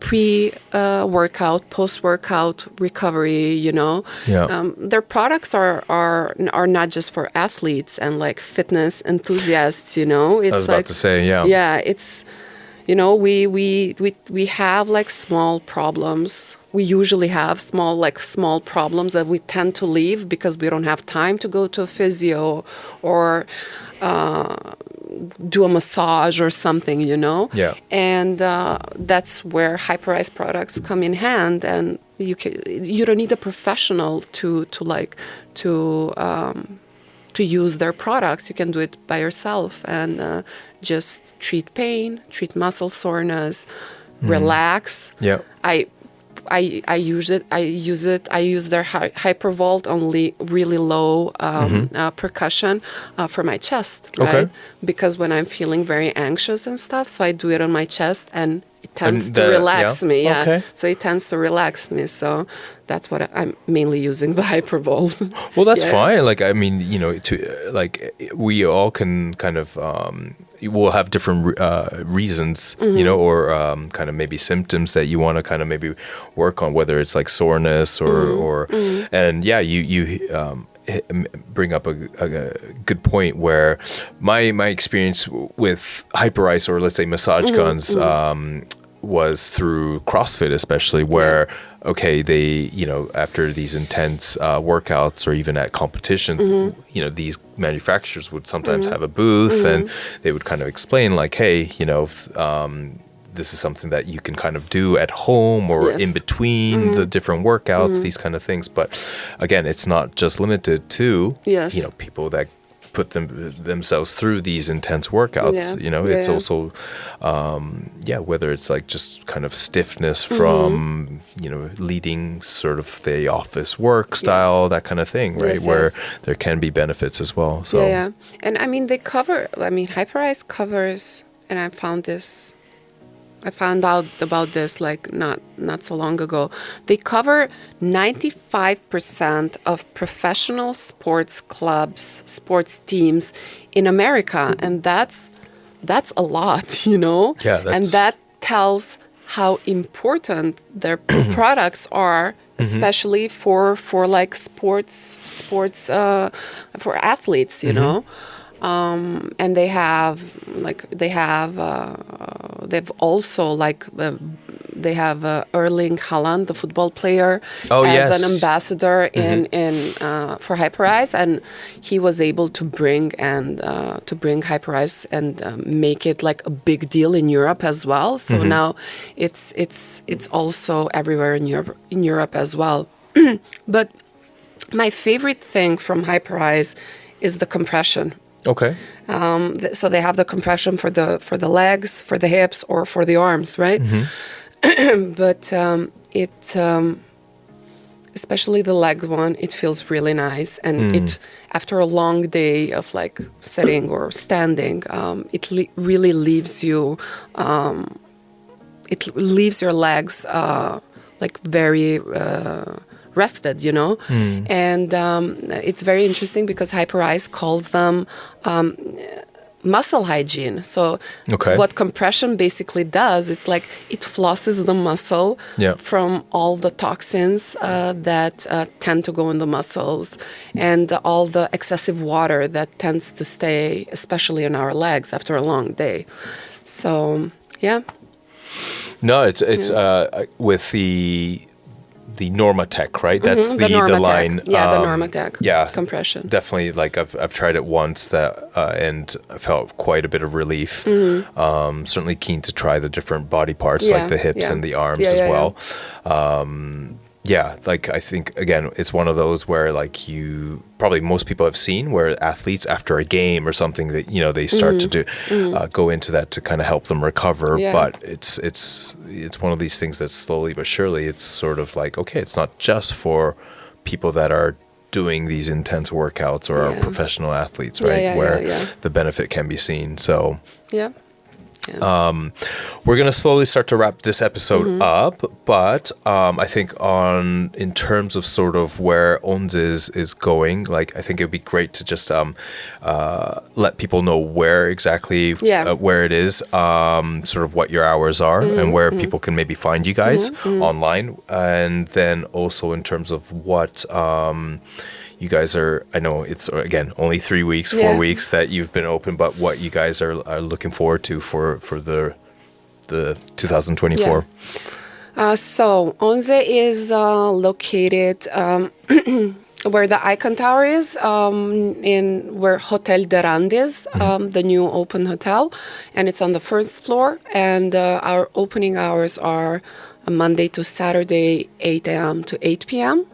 pre-workout, post-workout recovery, you know. Yeah. Their products are not just for athletes and like fitness enthusiasts, you know. It's I was about to say, yeah. Yeah, it's, you know, we have like small problems. We usually have small problems that we tend to leave because we don't have time to go to a physio or do a massage or something, you know? Yeah. And that's where Hyperice products come in hand, and you don't need a professional to use their products. You can do it by yourself and just treat pain, treat muscle soreness, relax. Yeah. I use it. I use their Hypervolt on really low percussion for my chest, right? Okay. Because when I'm feeling very anxious and stuff, so I do it on my chest, and it tends to relax me. Yeah. Okay. So it tends to relax me. So that's what I'm mainly using, the Hypervolt. Well, that's fine. Like, I mean, you know, we all can kind of, we'll have different reasons, you know, or kind of maybe symptoms that you want to kind of maybe work on, whether it's like soreness or and yeah, you bring up a good point where my experience with Hyperice, or let's say massage guns, was through CrossFit, especially, where okay, they, you know, after these intense workouts or even at competitions, you know, these manufacturers would sometimes have a booth and they would kind of explain like, hey, you know, this is something that you can kind of do at home or in between the different workouts, these kind of things. But again, it's not just limited to, you know, people that put themselves through these intense workouts. You know, it's also whether it's like just kind of stiffness from you know, leading sort of the office work style, that kind of thing, right? Where there can be benefits as well. So and I mean, Hyperice covers, and I found out about this like not so long ago. They cover 95% of professional sports clubs, sports teams in America, and that's a lot, you know. Yeah, and that tells how important their products are, especially for like sports for athletes, you know. And they've also like they have Erling Haaland, the football player, as an ambassador in for Hyperice, and he was able to bring Hyperice and make it like a big deal in Europe as well. So now it's also everywhere in Europe as well. But my favorite thing from Hyperice is the compression. okay. So they have the compression for the legs, for the hips, or for the arms, right? But especially the leg one, it feels really nice, and it, after a long day of like sitting or standing, it really leaves you. It leaves your legs like very rested, you know. And it's very interesting because Hyperice calls them muscle hygiene. So what compression basically does, it's like it flosses the muscle from all the toxins that tend to go in the muscles, and all the excessive water that tends to stay, especially in our legs after a long day. So no, it's with the Normatec, right? That's the line. Yeah, the Normatec. Compression. Definitely. Like I've tried it once and I felt quite a bit of relief. Certainly keen to try the different body parts, like the hips and the arms as well. Like I think again, it's one of those where like probably most people have seen where athletes after a game or something that, you know, they start to do go into that to kind of help them recover. But it's one of these things that slowly but surely it's sort of like, okay, it's not just for people that are doing these intense workouts or are professional athletes, right? Where the benefit can be seen. So We're going to slowly start to wrap this episode up, but I think in terms of sort of where Onze is going, like I think it would be great to just let people know where exactly where it is, sort of what your hours are, and where people can maybe find you guys online, and then also in terms of what you guys are. I know it's again only 3 weeks, 4 weeks that you've been open, but what you guys are looking forward to for the 2024. So Onze is located where the Icon Tower is, in where Hotel de Rand is, the new open hotel, and it's on the first floor. And our opening hours are Monday to Saturday, 8 a.m. to 8 p.m.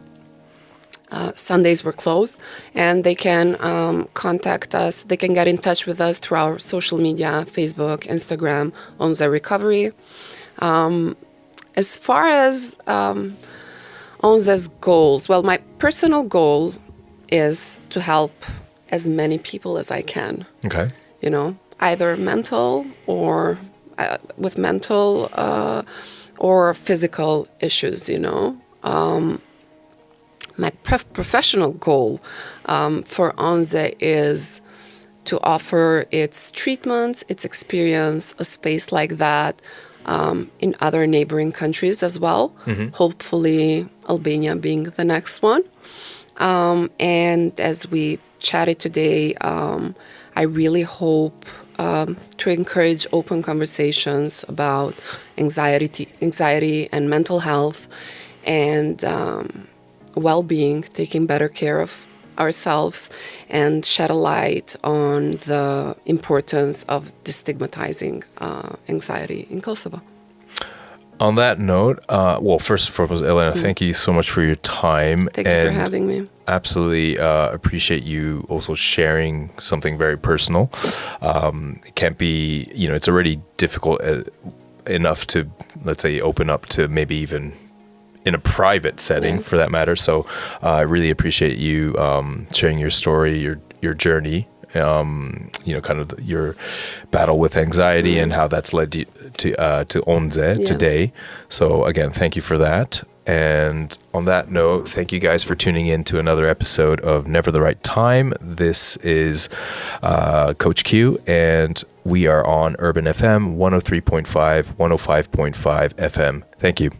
Sundays we're closed, and they can contact us. They can get in touch with us through our social media, Facebook, Instagram, Onze Recovery. As far as Onze's goals, well, my personal goal is to help as many people as I can. Okay. You know, either mental or with mental or physical issues, you know. My professional goal for Onze is to offer its treatments, its experience, a space like that in other neighboring countries as well, hopefully Albania being the next one. And as we chatted today, I really hope to encourage open conversations about anxiety and mental health and well-being, taking better care of ourselves, and shed a light on the importance of destigmatizing anxiety in Kosovo. On that note, well, first and foremost, Elena, thank you so much for your time. Thank you for having me. Absolutely appreciate you also sharing something very personal. It can't be, it's already difficult enough to, let's say, open up to maybe even in a private setting for that matter. So I really appreciate you sharing your story, your journey, kind of your battle with anxiety and how that's led you to Onze today. So again, thank you for that. And on that note, thank you guys for tuning in to another episode of Never the Right Time. This is Coach Q, and we are on Urban FM 103.5, 105.5 FM. Thank you.